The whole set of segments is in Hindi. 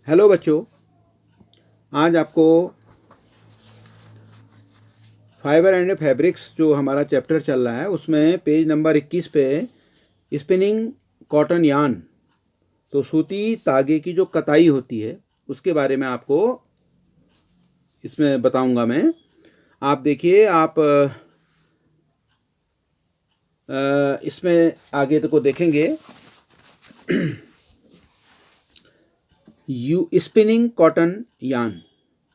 हेलो बच्चों, आज आपको फाइबर एंड फैब्रिक्स जो हमारा चैप्टर चल रहा है उसमें पेज नंबर 21 पे स्पिनिंग कॉटन यार्न, तो सूती तागे की जो कताई होती है उसके बारे में आपको इसमें बताऊंगा मैं। आप देखिए, आप इसमें आगे तक को देखेंगे। स्पिनिंग कॉटन यार्न,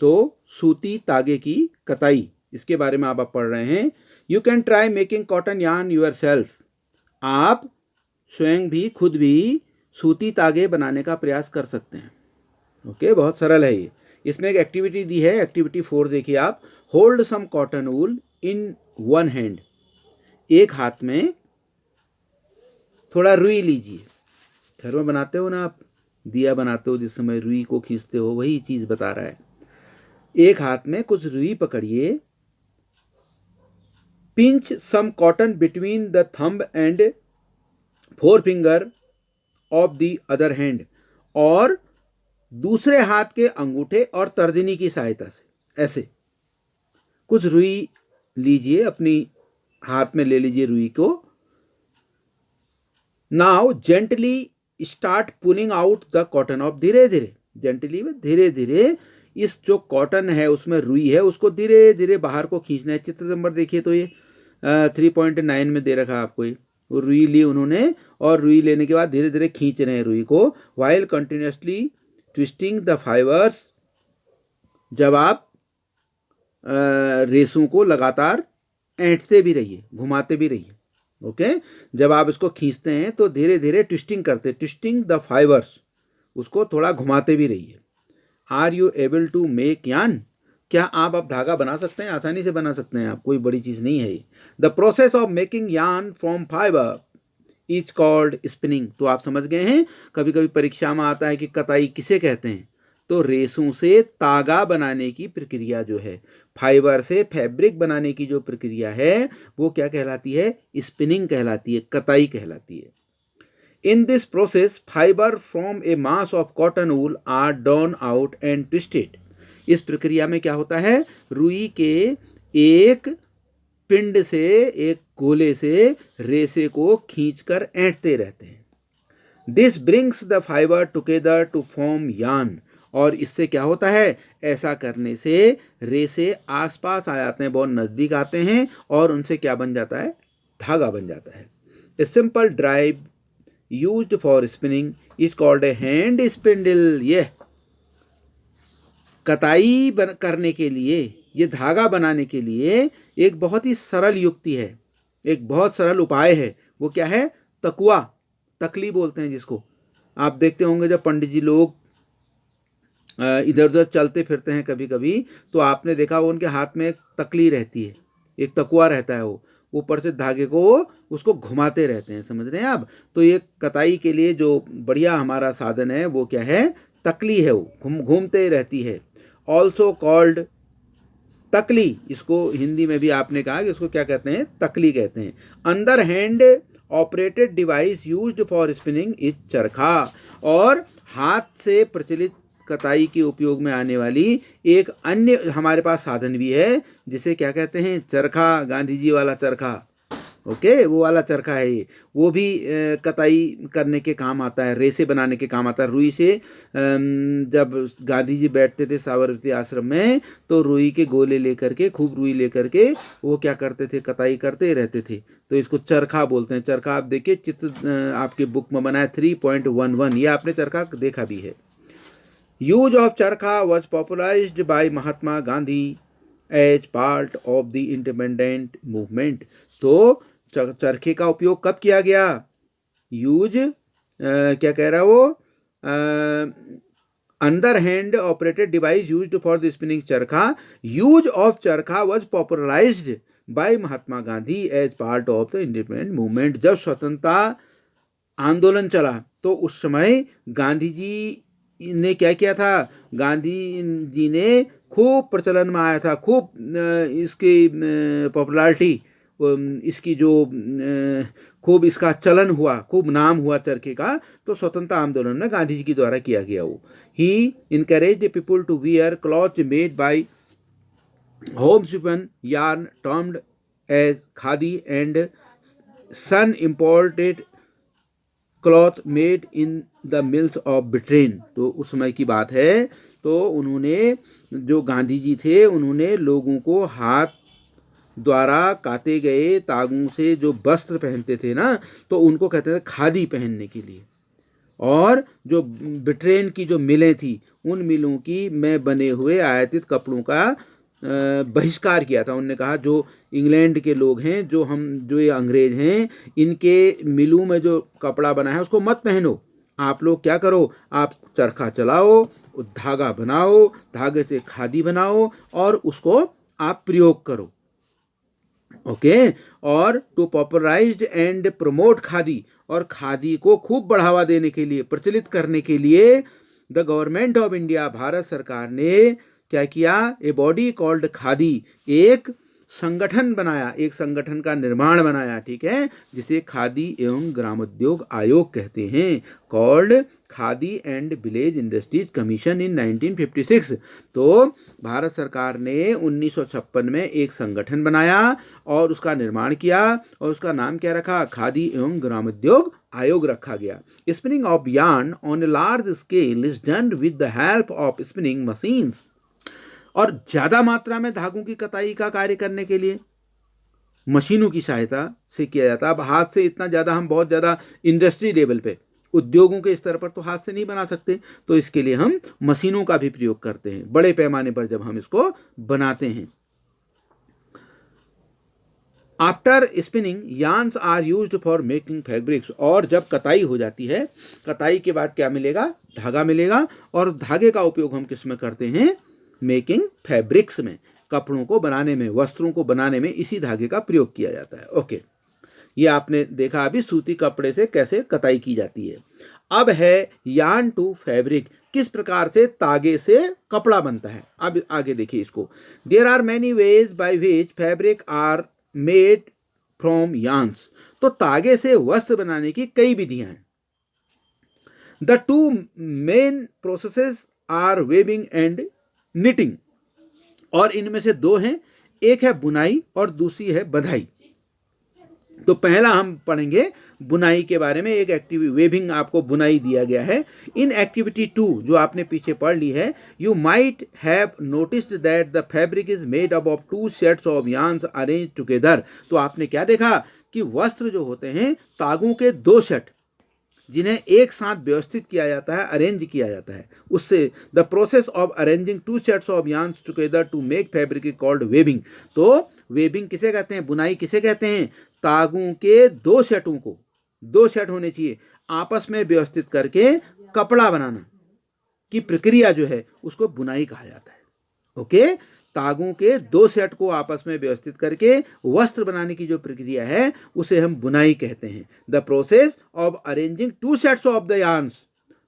तो सूती तागे की कताई, इसके बारे में आप पढ़ रहे हैं। You can try making cotton yarn yourself. आप स्वयं भी खुद भी सूती तागे बनाने का प्रयास कर सकते हैं। ओके, बहुत सरल है ये। इसमें एक एक्टिविटी दी है, एक्टिविटी 4 देखिए आप। Hold some cotton wool in one hand. एक हाथ में थोड़ा रुई लीजिए। घर में बनाते हो ना आप, दिया बनाते हो जिस समय रुई को खींचते हो, वही चीज़ बता रहा है। एक हाथ में कुछ रुई पकड़िए। Pinch some cotton between the thumb and four finger of the other hand, और दूसरे हाथ के अंगूठे और तर्जनी की सहायता से ऐसे कुछ रुई लीजिए, अपनी हाथ में ले लीजिए रुई को। Now gently start pulling out the cotton of. धीरे धीरे, जेंटली में धीरे धीरे इस जो कॉटन है उसमें रुई है उसको धीरे धीरे बाहर को खींचना है। चित्र नंबर देखिए, तो ये 3.9 में दे रखा है आपको। ये वो रुई ली उन्होंने, और रुई लेने के बाद धीरे धीरे खींच रहे हैं रुई को, while continuously twisting the fibres. जब आप रेसों को लगातार ऐंठते भी रहिए, घुमाते भी रहिए। ओके, जब आप इसको खींचते हैं तो धीरे धीरे ट्विस्टिंग करते, ट्विस्टिंग द फाइबर्स, उसको थोड़ा घुमाते भी रहिए। Are you able to make yarn. क्या आप अब धागा बना सकते हैं? आसानी से बना सकते हैं आप, कोई बड़ी चीज़ नहीं है ये। The process of making yarn from fibre is called spinning. तो आप समझ गए हैं। कभी कभी परीक्षा में आता है कि कताई किसे कहते हैं, तो रेशों से तागा बनाने की प्रक्रिया जो है, फाइबर से फैब्रिक बनाने की जो प्रक्रिया है, वो क्या कहलाती है? स्पिनिंग कहलाती है, कताई कहलाती है। In this process fibre from a mass of cotton wool are drawn out and twisted. इस प्रक्रिया में क्या होता है? रुई के एक पिंड से, एक गोले से रेसे को खींचकर ऐंठते रहते हैं। This brings the fibre together to form yarn. और इससे क्या होता है? ऐसा करने से रेसे आसपास आ जाते हैं, बहुत नज़दीक आते हैं, और उनसे क्या बन जाता है? धागा बन जाता है। A simple drive used for spinning is called a hand spindle. यह कताई करने के लिए, ये धागा बनाने के लिए एक बहुत ही सरल युक्ति है, एक बहुत सरल उपाय है। वो क्या है? तकुआ, तकली बोलते हैं जिसको। आप देखते होंगे जब पंडित जी लोग इधर उधर चलते फिरते हैं कभी कभी, तो आपने देखा वो उनके हाथ में एक तकली रहती है, एक तकुआ रहता है। वो ऊपर से धागे को उसको घुमाते रहते हैं, समझ रहे हैं आप? तो ये कताई के लिए जो बढ़िया हमारा साधन है वो क्या है? तकली है। वो घूमते रहती है। ऑल्सो कॉल्ड तकली। इसको हिंदी में भी आपने कहा कि इसको क्या कहते हैं? तकली कहते हैं। अंदर hand operated device used for spinning is चरखा। और हाथ से प्रचलित कताई के उपयोग में आने वाली एक अन्य हमारे पास साधन भी है, जिसे क्या कहते हैं? चरखा। गांधी जी वाला चरखा। ओके, वो वाला चरखा है ये। वो भी कताई करने के काम आता है, रेसे बनाने के काम आता है। रुई से जब गांधी जी बैठते थे साबरमती आश्रम में, तो रुई के गोले लेकर के, खूब रुई लेकर के वो क्या करते थे? कताई करते रहते थे। तो इसको चरखा बोलते हैं। चरखा आप देखिए, चित्र आपके बुक में बना है 3.11। ये आपने चरखा देखा भी है। Use of charkha was popularised by Mahatma Gandhi as part of the independent movement. तो चरखे का उपयोग कब किया गया? यूज क्या कह रहा है वो? Under hand operated device used for the spinning charkha. Use of charkha was popularised by Mahatma Gandhi as part of the independent movement. जब स्वतंत्रता आंदोलन चला तो उस समय गांधी जी ने क्या किया था? गांधी जी ने खूब प्रचलन में आया था, खूब इसकी पॉपुलैरिटी इसकी जो खूब इसका चलन हुआ, खूब नाम हुआ चरखे का, तो स्वतंत्रता आंदोलन में गांधी जी के द्वारा किया गया वो। He encourage people to wear cloth made by homespun yarn termed as khadi and sun imported cloth made in the mills of Britain. तो उस समय की बात है, तो उन्होंने, जो गांधी जी थे, उन्होंने लोगों को हाथ द्वारा काटे गए तागों से जो वस्त्र पहनते थे ना, तो उनको कहते थे खादी पहनने के लिए। और जो ब्रिटेन की जो मिलें थी, उन मिलों की में बने हुए आयातित कपड़ों का बहिष्कार किया था। उन्होंने कहा जो इंग्लैंड के लोग हैं, जो ये अंग्रेज हैं, इनके मिलों में जो कपड़ा बना है उसको मत पहनो। आप लोग क्या करो, आप चरखा चलाओ, धागा बनाओ, धागे से खादी बनाओ और उसको आप प्रयोग करो। ओके। और to popularise and promote khadi, और खादी को खूब बढ़ावा देने के लिए, प्रचलित करने के लिए the government of India, Bharat सरकार ने क्या किया, ए बॉडी कॉल्ड खादी, एक संगठन बनाया, एक संगठन का निर्माण बनाया, ठीक है, जिसे खादी एवं ग्रामोद्योग आयोग कहते हैं, called khadi and village industries commission इन 1956। तो भारत सरकार ने 1956 में एक संगठन बनाया और उसका निर्माण किया, और उसका नाम क्या रखा, खादी एवं ग्रामोद्योग आयोग रखा गया। Spinning of yarn on a large scale is done with the help of spinning machines, और ज़्यादा मात्रा में धागों की कताई का कार्य करने के लिए मशीनों की सहायता से किया जाता है। अब हाथ से इतना ज़्यादा, हम बहुत ज़्यादा इंडस्ट्री लेवल पे, उद्योगों के स्तर पर तो हाथ से नहीं बना सकते, तो इसके लिए हम मशीनों का भी प्रयोग करते हैं बड़े पैमाने पर जब हम इसको बनाते हैं। After spinning yarns are used for making fabrics, और जब कताई हो जाती है, कताई के बाद क्या मिलेगा, धागा मिलेगा, और धागे का उपयोग हम किस में करते हैं, मेकिंग फैब्रिक्स में, कपड़ों को बनाने में, वस्त्रों को बनाने में इसी धागे का प्रयोग किया जाता है। ओके, ये आपने देखा अभी सूती कपड़े से कैसे कताई की जाती है। अब है यार्न टू फैब्रिक, किस प्रकार से तागे से कपड़ा बनता है। अब आगे देखिए इसको। There are many ways by which fabric are made from yarns, तो तागे से वस्त्र बनाने की कई विधियां हैं। The two main processes are weaving and knitting, और इनमें से दो हैं, एक है बुनाई और दूसरी है बंधाई। तो पहला हम पढ़ेंगे बुनाई के बारे में, एक एक्टिविटी वेविंग, आपको बुनाई दिया गया है। इन एक्टिविटी 2 जो आपने पीछे पढ़ ली है, you might have noticed that the fabric is made up of 2 sets of yarns arrange together. तो आपने क्या देखा कि वस्त्र जो होते हैं तागों के 2 सेट, जिन्हें एक साथ व्यवस्थित किया जाता है, अरेंज किया जाता है, उससे the process of arranging 2 sets of yarns together to make fabric is called weaving. तो वेविंग किसे कहते हैं, बुनाई किसे कहते हैं, तागों के 2 सेटों को, 2 सेट होने चाहिए, आपस में व्यवस्थित करके कपड़ा बनाना की प्रक्रिया जो है उसको बुनाई कहा जाता है। ओके, तागों के 2 सेट को आपस में व्यवस्थित करके वस्त्र बनाने की जो प्रक्रिया है उसे हम बुनाई कहते हैं। The process of arranging 2 sets of the yarns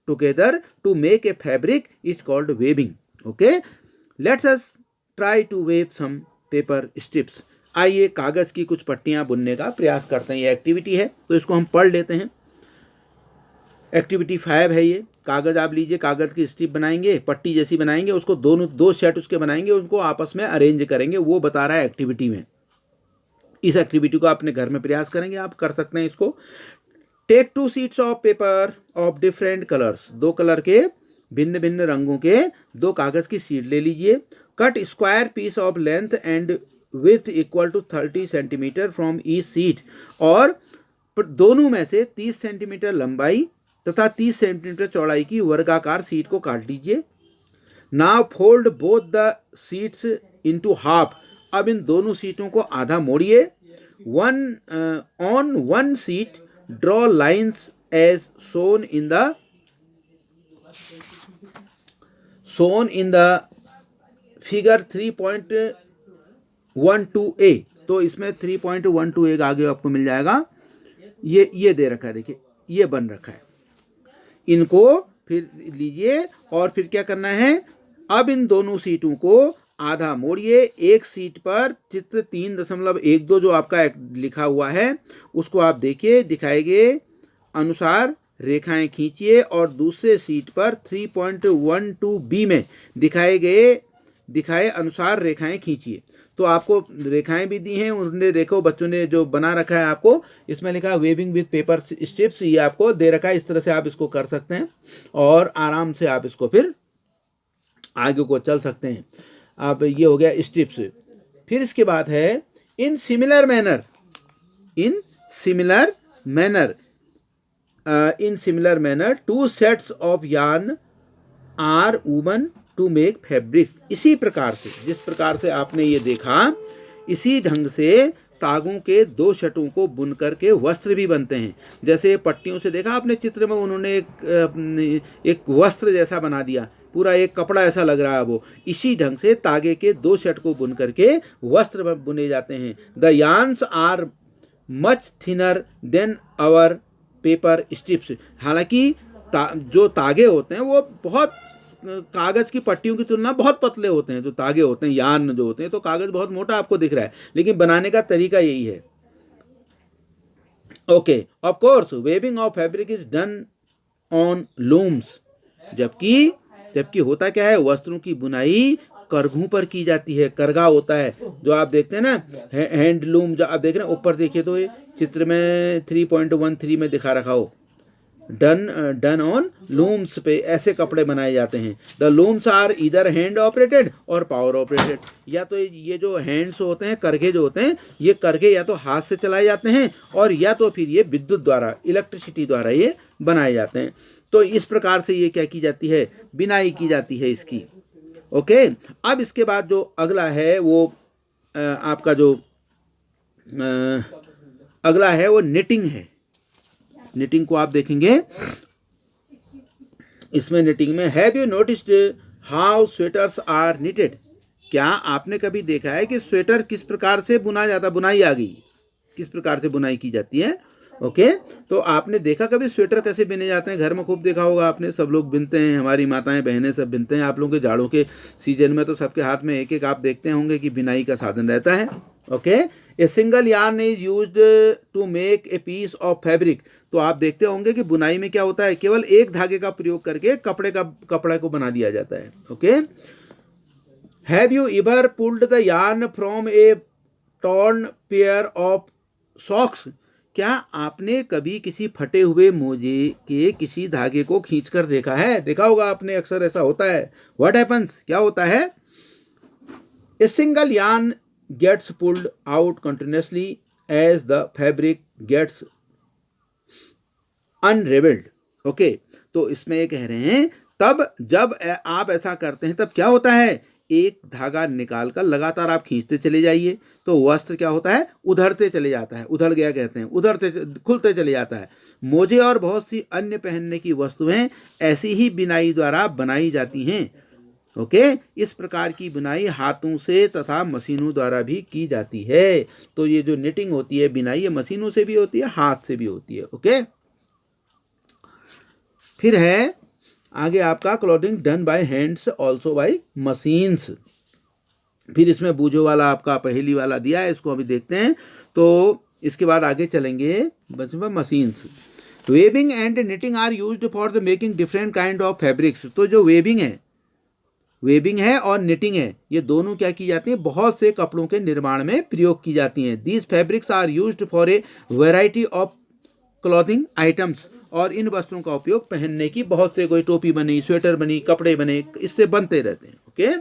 together to make a fabric is called weaving. Okay, let's us try to weave some paper strips. आइए कागज की कुछ पट्टियां बुनने का प्रयास करते हैं। ये एक्टिविटी है तो इसको हम पढ़ लेते हैं। एक्टिविटी 5 है ये। कागज आप लीजिए, कागज की स्ट्रिप बनाएंगे, पट्टी जैसी बनाएंगे, उसको दोनों 2 सेट उसके बनाएंगे, उनको आपस में अरेंज करेंगे, वो बता रहा है एक्टिविटी में। इस एक्टिविटी को अपने घर में प्रयास करेंगे, आप कर सकते हैं इसको। Take 2 sheets of paper of different colours, 2 colour के भिन्न भिन्न रंगों के 2 कागज की शीट ले लीजिए। Cut square piece of length and width equal to 30 centimetre from each sheet, और दोनों में से 30 सेंटीमीटर लंबाई तथा 30 सेंटीमीटर चौड़ाई की वर्गाकार शीट को काट लीजिए। Now fold both the sheets into half, अब इन दोनों शीटों को आधा मोड़िए। On one sheet draw lines as shown in the figure 3.12a। तो इसमें 3.12a आगे आपको मिल जाएगा, ये दे रखा है, देखिए ये बन रखा है। इनको फिर लीजिए और फिर क्या करना है, अब इन दोनों शीटों को आधा मोड़िए, एक सीट पर चित्र 3.12 जो आपका लिखा हुआ है उसको आप देखिए, दिखाए गए अनुसार रेखाएं खींचिए और दूसरे सीट पर 3.12B में दिखाए अनुसार रेखाएं खींचिए। तो आपको रेखाएं भी दी हैं, उन्होंने देखो बच्चों ने जो बना रखा है आपको, इसमें लिखा है वेविंग विथ पेपर स्ट्रिप्स, ये आपको दे रखा है। इस तरह से आप इसको कर सकते हैं और आराम से आप इसको फिर आगे को चल सकते हैं। अब ये हो गया स्ट्रिप्स। फिर इसके बाद है in similar manner, in similar manner 2 sets of yarn are woven to make fabric. इसी प्रकार से, जिस प्रकार से आपने ये देखा, इसी ढंग से तागों के 2 शटों को बुन करके वस्त्र भी बनते हैं। जैसे पट्टियों से देखा आपने चित्र में, उन्होंने एक वस्त्र जैसा बना दिया, पूरा एक कपड़ा ऐसा लग रहा है वो। इसी ढंग से तागे के 2 शट को बुन करके वस्त्र बुने जाते हैं। The yarns are much thinner than our paper strips. हालांकि जो तागे होते हैं वो बहुत कागज की पट्टियों की तुलना बहुत पतले होते हैं। जो तागे होते हैं, यार्न जो होते हैं, तो कागज बहुत मोटा आपको दिख रहा है, लेकिन बनाने का तरीका यही है। Okay, of course weaving of fabric is done on looms. जबकि होता क्या है, वस्त्रों की बुनाई करघों पर की जाती है। करगा होता है जो आप देखते हैं ना, हैंडलूम, जो आप देख रहे हैं ऊपर देखिए तो ये चित्र में 3.13 में दिखा रखा हो, डन ऑन लूम्स पे ऐसे कपड़े बनाए जाते हैं। द लूम्स आर इधर हैंड ऑपरेटेड और पावर ऑपरेटेड। या तो ये जो हैंड्स होते हैं, करघे जो होते हैं, ये करघे या तो हाथ से चलाए जाते हैं और या तो फिर ये विद्युत द्वारा, इलेक्ट्रिसिटी द्वारा ये बनाए जाते हैं। तो इस प्रकार से ये क्या की जाती है, बिनाई की जाती है इसकी। ओके, अब इसके बाद जो अगला है वो आपका जो अगला है वो निटिंग है। निटिंग को आप देखेंगे, इसमें निटिंग में have you noticed how sweaters are knitted. क्या आपने कभी देखा है कि स्वेटर किस प्रकार से बुना जाता, बुनाई आ गई, किस प्रकार से बुनाई की जाती है। ओके, तो आपने देखा कभी स्वेटर कैसे बिने जाते हैं? घर में खूब देखा होगा आपने, सब लोग बिनते हैं, हमारी माताएं बहनें सब बिनते हैं। आप लोगों के जाड़ों के सीजन में तो सबके हाथ में एक एक आप देखते होंगे कि बिनाई का साधन रहता है। Okay, a single yarn is used to make a piece of fabric. तो आप देखते होंगे कि बुनाई में क्या होता है, केवल एक धागे का प्रयोग करके कपड़े को बना दिया जाता है। Okay, have you ever pulled the yarn from A torn pair of socks. क्या आपने कभी किसी फटे हुए मोजे के किसी धागे को खींचकर देखा है? देखा होगा आपने, अक्सर ऐसा होता है। व्हाट हैपन्स, क्या होता है? ए single yarn gets pulled out continuously as the fabric gets unraveled. Okay, तो इसमें ये कह रहे हैं तब जब आप ऐसा करते हैं तब क्या होता है, एक धागा निकाल कर लगातार आप खींचते चले जाइए तो वस्त्र क्या होता है, उधड़ते चले जाता है। उधड़ गया कहते हैं, उधड़ते खुलते चले जाता है। मोजे और बहुत सी अन्य पहनने की वस्तुएं ऐसी ही बिनाई द्वारा बनाई जाती हैं। ओके, इस प्रकार की बुनाई हाथों से तथा मशीनों द्वारा भी की जाती है। तो ये जो निटिंग होती है, बिनाई, ये मशीनों से भी होती है, हाथ से भी होती है। ओके, फिर है आगे आपका clothing done by hands also by machines. फिर इसमें बूझो वाला आपका पहली वाला दिया है, इसको अभी देखते हैं। तो इसके बाद आगे चलेंगे machines. Weaving and knitting are used for the making different kind of fabrics. तो जो वेविंग है और निटिंग है, ये दोनों क्या की जाती है, बहुत से कपड़ों के निर्माण में प्रयोग की जाती हैं। These fabrics are used for a variety of clothing items. और इन वस्त्रों का उपयोग पहनने की बहुत से, कोई टोपी बनी, स्वेटर बनी, कपड़े बने, इससे बनते रहते हैं। ओके,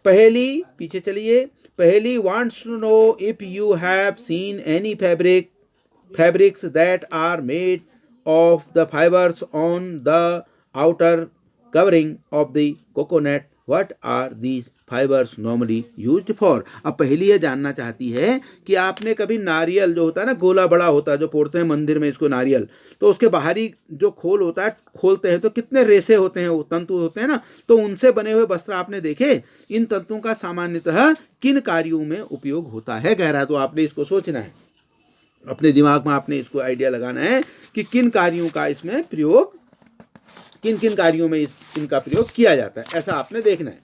पहली, पीछे चलिए, पहली wants to know if you have seen any fabrics that are made of the fibres on the outer covering of the coconut. What are these fibers normally used for? अब पहली ये जानना चाहती है कि आपने कभी नारियल जो होता है ना, गोला बड़ा होता है जो पोड़ते हैं मंदिर में इसको नारियल, तो उसके बाहरी जो खोल होता है, खोलते हैं तो कितने रेसे होते हैं, वो तंतु होते हैं ना, तो उनसे बने हुए वस्त्र आपने देखे। इन तंतुओं का सामान्यतः किन कार्यों में उपयोग होता है, कह रहा है। तो आपने इसको सोचना है, अपने दिमाग में आपने इसको आइडिया लगाना है कि किन कार्यों का इसमें प्रयोग, किन किन कार्यों में इनका प्रयोग किया जाता है, ऐसा आपने देखना है।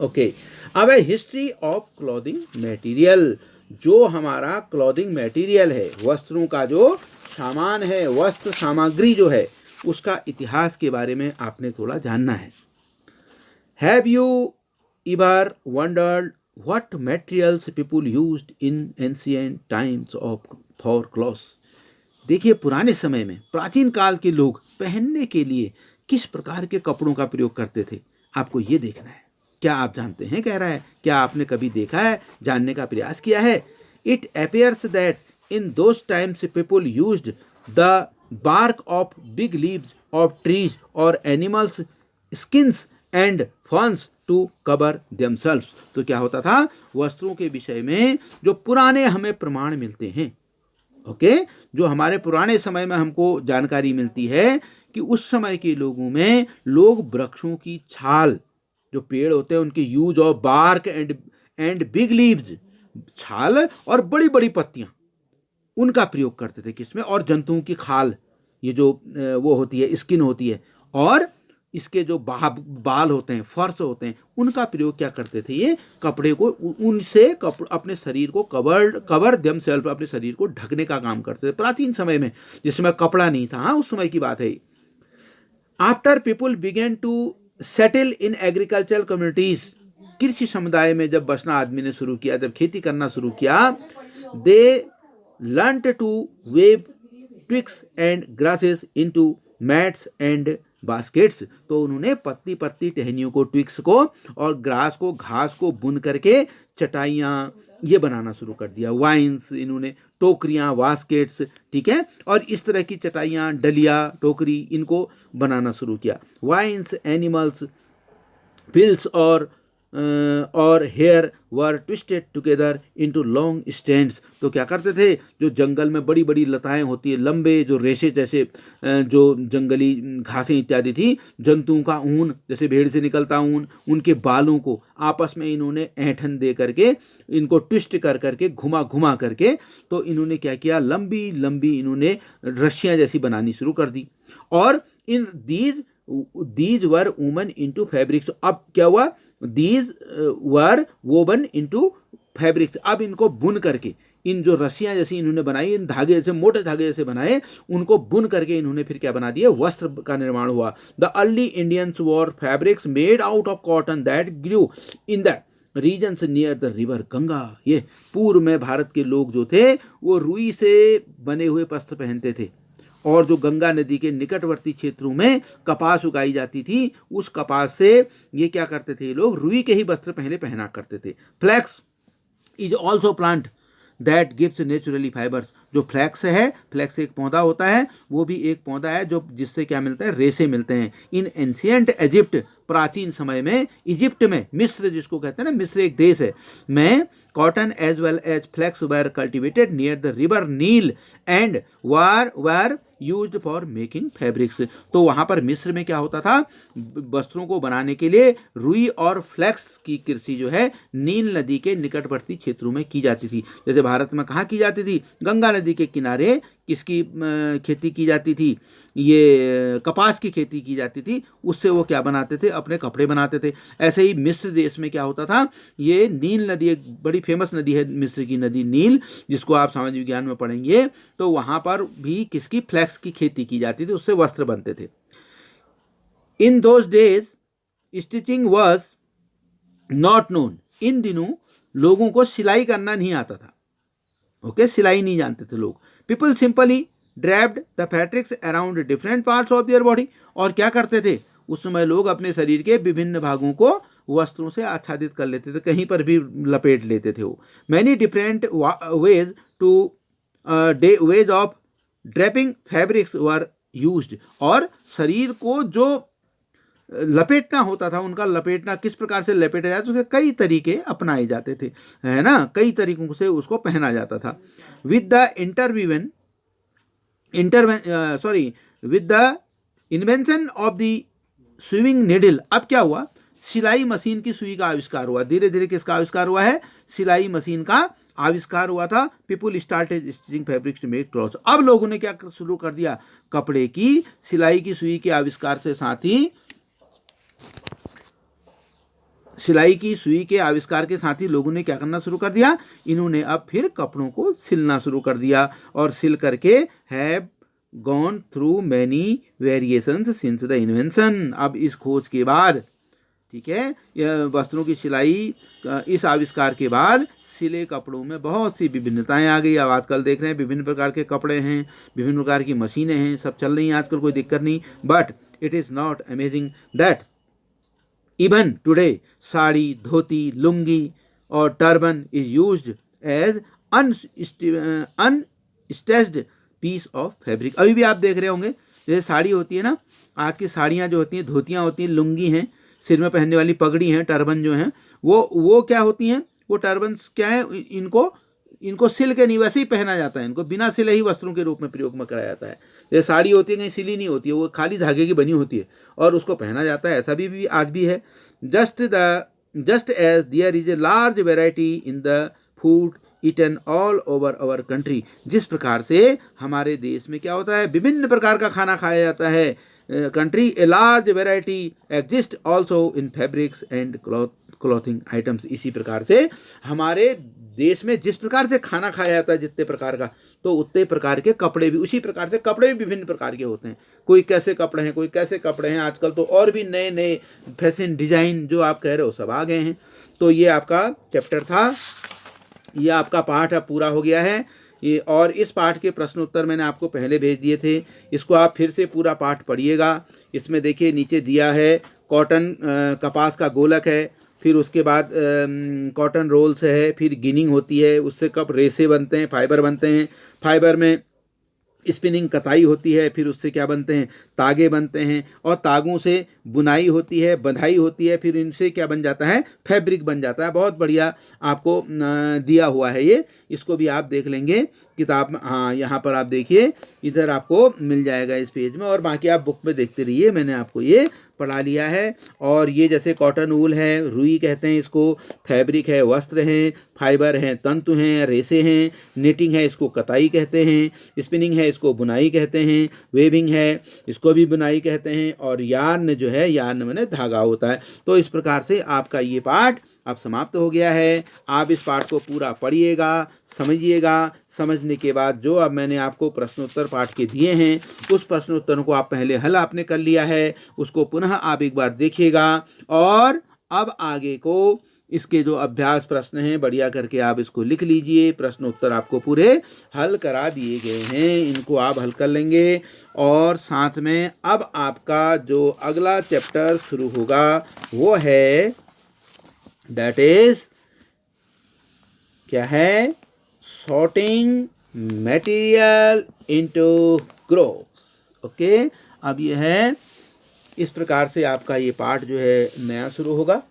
ओके, अब है हिस्ट्री ऑफ क्लॉथिंग मटेरियल। जो हमारा क्लॉथिंग मटेरियल है, वस्त्रों का जो सामान है, वस्त्र सामग्री जो है, उसका इतिहास के बारे में आपने थोड़ा जानना है। Have you ever wondered what materials people used in ancient times of for clothes? देखिए, पुराने समय में, प्राचीन काल के लोग पहनने के लिए किस प्रकार के कपड़ों का प्रयोग करते थे, आपको ये देखना है। क्या आप जानते हैं, कह रहा है, क्या आपने कभी देखा है, जानने का प्रयास किया है? It appears that in those times people used the bark of big leaves of trees or animals skins and fawns to cover themselves. तो क्या होता था, वस्त्रों के विषय में जो पुराने हमें प्रमाण मिलते हैं, ओके, जो हमारे पुराने समय में हमको जानकारी मिलती है कि उस समय के लोगों में लोग वृक्षों की छाल, जो पेड़ होते हैं उनके use of bark and big leaves, छाल और बड़ी बड़ी पत्तियां, उनका प्रयोग करते थे किसमें, और जंतुओं की खाल, ये जो वो होती है, स्किन होती है, और इसके जो बाल होते हैं, फर्स होते हैं, उनका प्रयोग क्या करते थे, ये कपड़े को, उनसे अपने शरीर को कवर देमसेल्फ, अपने शरीर को ढकने का काम करते थे प्राचीन समय में, जिसमें कपड़ा नहीं था। हाँ, उस समय की बात है। After people began to settle in agricultural communities, कृषि समुदाय में जब बसना आदमी ने शुरू किया, जब खेती करना शुरू किया, they learned to weave twigs and grasses into mats and baskets. तो उन्होंने पत्ती पत्ती टहनियों को, ट्विग्स को और ग्रास को, घास को बुन करके चटाइयाँ ये बनाना शुरू कर दिया। वाइन्स, इन्होंने टोकरियाँ, बास्केट्स, ठीक है, और इस तरह की चटाइयाँ, डलिया, टोकरी, इनको बनाना शुरू किया। वाइन्स, एनिमल्स, पिल्स और hair were twisted together into long stands. तो क्या करते थे, जो जंगल में बड़ी बड़ी लताएं होती है, लंबे जो रेशे जैसे जो जंगली घासें इत्यादि थी, जंतुओं का ऊन, जैसे भेड़ से निकलता ऊन, उनके बालों को आपस में इन्होंने ऐंठन दे करके, इनको ट्विस्ट कर करके, घुमा घुमा करके, तो इन्होंने क्या किया, लंबी लंबी इन्होंने रस्सियाँ जैसी बनानी शुरू कर दी। और in these were woman into fabrics. अब क्या हुआ, these were woven into fabrics. अब इनको बुन करके, इन जो रस्सियाँ जैसी इन्होंने बनाई, इन धागे जैसे, मोटे धागे जैसे बनाए, उनको बुन करके इन्होंने फिर क्या बना दिया, वस्त्र का निर्माण हुआ। The early Indians wore fabrics made out of cotton that grew in the regions near the river Ganga. ये पूर्व में भारत के लोग जो थे, वो रुई से बने हुए वस्त्र पहनते थे, और जो गंगा नदी के निकटवर्ती क्षेत्रों में कपास उगाई जाती थी, उस कपास से ये क्या करते थे, लोग रुई के ही वस्त्र पहले पहना करते थे। Flax is also plant that gives naturally fibres. जो फ्लैक्स है, फ्लैक्स एक पौधा होता है, वो भी एक पौधा है जो जिससे क्या मिलता है, रेशे मिलते हैं। इन एंशियंट इजिप्ट, प्राचीन समय में इजिप्ट में, मिस्र जिसको कहते हैं ना, मिस्र एक देश है, में cotton as well as flax were cultivated near the river Nile and were used for making fabrics. तो वहाँ पर मिस्र में क्या होता था, वस्त्रों को बनाने के लिए रुई और फ्लैक्स की कृषि जो है नील नदी के निकटवर्ती क्षेत्रों में की जाती थी। जैसे भारत में कहाँ की जाती थी, गंगा नदी के किनारे किसकी खेती की जाती थी, ये कपास की खेती की जाती थी, उससे वो क्या बनाते थे, अपने कपड़े बनाते थे। ऐसे ही मिस्र देश में क्या होता था, ये नील नदी, एक बड़ी फेमस नदी है मिस्र की नदी नील, जिसको आप सामाजिक विज्ञान में पढ़ेंगे, तो वहाँ पर भी किसकी, फ्लैक्स की खेती की जाती थी, उससे वस्त्र बनते थे। In those days stitching was not known. इन दिनों लोगों को सिलाई करना नहीं आता था, ओके, सिलाई नहीं जानते थे लोग। People simply draped the fabrics around different parts of their body. और क्या करते थे, उस समय लोग अपने शरीर के विभिन्न भागों को वस्त्रों से आच्छादित कर लेते थे, कहीं पर भी लपेट लेते थे वो। Many different ways to ways of draping fabrics were used. और शरीर को जो लपेटना होता था, उनका लपेटना किस प्रकार से लपेटा जाता, उसके कई तरीके अपनाए जाते थे, है ना, कई तरीकों से उसको पहना जाता था। With the with the invention of the swimming needle. अब क्या हुआ, सिलाई मशीन की सुई का आविष्कार हुआ। धीरे धीरे किसका आविष्कार हुआ है, सिलाई मशीन का आविष्कार हुआ था। People started stitching fabrics to make clothes. अब लोगों ने क्या शुरू कर दिया, कपड़े की सिलाई की सुई के आविष्कार से साथ ही सिलाई की सुई के आविष्कार के साथ ही लोगों ने क्या करना शुरू कर दिया, इन्होंने अब फिर कपड़ों को सिलना शुरू कर दिया और सिल करके have gone through many variations since the invention. अब इस खोज के बाद, ठीक है, यह वस्त्रों की सिलाई इस आविष्कार के बाद सिले कपड़ों में बहुत सी विभिन्नताएं आ गई। अब आजकल देख रहे हैं विभिन्न प्रकार के कपड़े हैं, विभिन्न प्रकार की मशीनें हैं, सब चल रही हैं आजकल, कोई दिक्कत नहीं। But it is not amazing that even today sari, dhoti, lungi और turban is used as unstitched piece of fabric. अभी भी आप देख रहे होंगे जैसे साड़ी होती है ना, आज की साड़ियाँ जो होती हैं, धोतियाँ होती हैं, लुंगी हैं, सिर में पहनने वाली पगड़ी हैं, टर्बन जो हैं, वो क्या होती हैं, वो टर्बन क्या है, इनको सिल के नहीं, वैसे ही पहना जाता है, इनको बिना सिले ही वस्त्रों के रूप में प्रयोग में कराया जाता है। जैसे साड़ी होती है कहीं सिली नहीं होती है, वो खाली धागे की बनी होती है और उसको पहना जाता है, ऐसा भी आज भी है। Just as there is a large variety in the food eaten all over our country, जिस प्रकार से हमारे देश में क्या होता है, विभिन्न प्रकार का खाना खाया जाता है, country A large variety exist also in fabrics and clothing items. इसी प्रकार से हमारे देश में जिस प्रकार से खाना खाया जाता है जितने प्रकार का, तो उतने प्रकार के कपड़े भी, उसी प्रकार से कपड़े भी विभिन्न प्रकार के होते हैं। कोई कैसे कपड़े हैं, कोई कैसे कपड़े हैं, आजकल तो और भी नए नए फैशन डिजाइन जो आप कह रहे हो सब आ गए हैं। तो ये आपका चैप्टर था, ये आपका पाठ अब पूरा हो गया है ये, और इस पाठ के प्रश्न उत्तर मैंने आपको पहले भेज दिए थे, इसको आप फिर से पूरा पाठ पढ़िएगा। इसमें देखिए नीचे दिया है कॉटन, कपास का गोलक है, फिर उसके बाद कॉटन रोल्स है, फिर गिनिंग होती है, उससे कब रेसे बनते हैं, फाइबर बनते हैं, फाइबर में स्पिनिंग कताई होती है, फिर उससे क्या बनते हैं, तागे बनते हैं, और तागों से बुनाई होती है, बंधाई होती है, फिर इनसे क्या बन जाता है, फैब्रिक बन जाता है। बहुत बढ़िया आपको दिया हुआ है ये, इसको भी आप देख लेंगे किताब में। हाँ, यहाँ पर आप देखिए, इधर आपको मिल जाएगा इस पेज में, और बाकी आप बुक में देखते रहिए, मैंने आपको ये पढ़ा लिया है। और ये जैसे कॉटन वूल है, रुई कहते हैं इसको, फैब्रिक है, वस्त्र हैं, फाइबर हैं, तंतु हैं, रेसे हैं, निटिंग है, इसको कताई कहते हैं, स्पिनिंग है, इसको बुनाई कहते हैं, वेविंग है, इसको भी बुनाई कहते हैं, और यार्न जो है, यार्न माने धागा होता है। तो इस प्रकार से आपका ये पाठ अब समाप्त हो गया है। आप इस पाठ को पूरा पढ़िएगा, समझिएगा। समझने के बाद जो अब मैंने आपको प्रश्नोत्तर पाठ के दिए हैं, उस प्रश्नोत्तरों को आप पहले हल आपने कर लिया है, उसको पुनः आप एक बार देखिएगा, और अब आगे को इसके जो अभ्यास प्रश्न हैं बढ़िया करके आप इसको लिख लीजिए। प्रश्नोत्तर आपको पूरे हल करा दिए गए हैं, इनको आप हल कर लेंगे। और साथ में अब आपका जो अगला चैप्टर शुरू होगा वो है, दैट इज क्या है, sorting material into groups. Okay, अब ये है, इस प्रकार से आपका ये पाठ जो है नया शुरू होगा,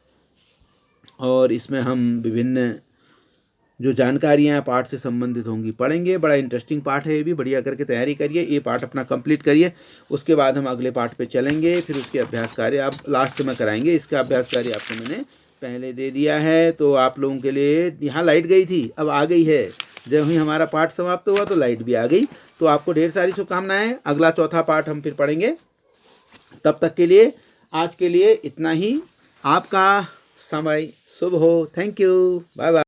और इसमें हम विभिन्न जो जानकारियाँ पाठ से संबंधित होंगी पढ़ेंगे। बड़ा इंटरेस्टिंग पाठ है, ये भी बढ़िया करके तैयारी करिए, ये पाठ अपना कंप्लीट करिए, उसके बाद हम अगले पाठ पे चलेंगे। फिर उसके अभ्यास कार्य आप लास्ट में कराएंगे। इसका अभ्यास कार्य आपको मैंने पहले दे दिया है। तो आप लोगों के लिए, यहाँ लाइट गई थी, अब आ गई है, जब ही हमारा पाठ समाप्त हुआ तो लाइट भी आ गई। तो आपको ढेर सारी शुभकामनाएं, अगला चौथा पाठ हम फिर पढ़ेंगे। तब तक के लिए, आज के लिए इतना ही। आपका समय शुभ हो। Thank you, bye bye.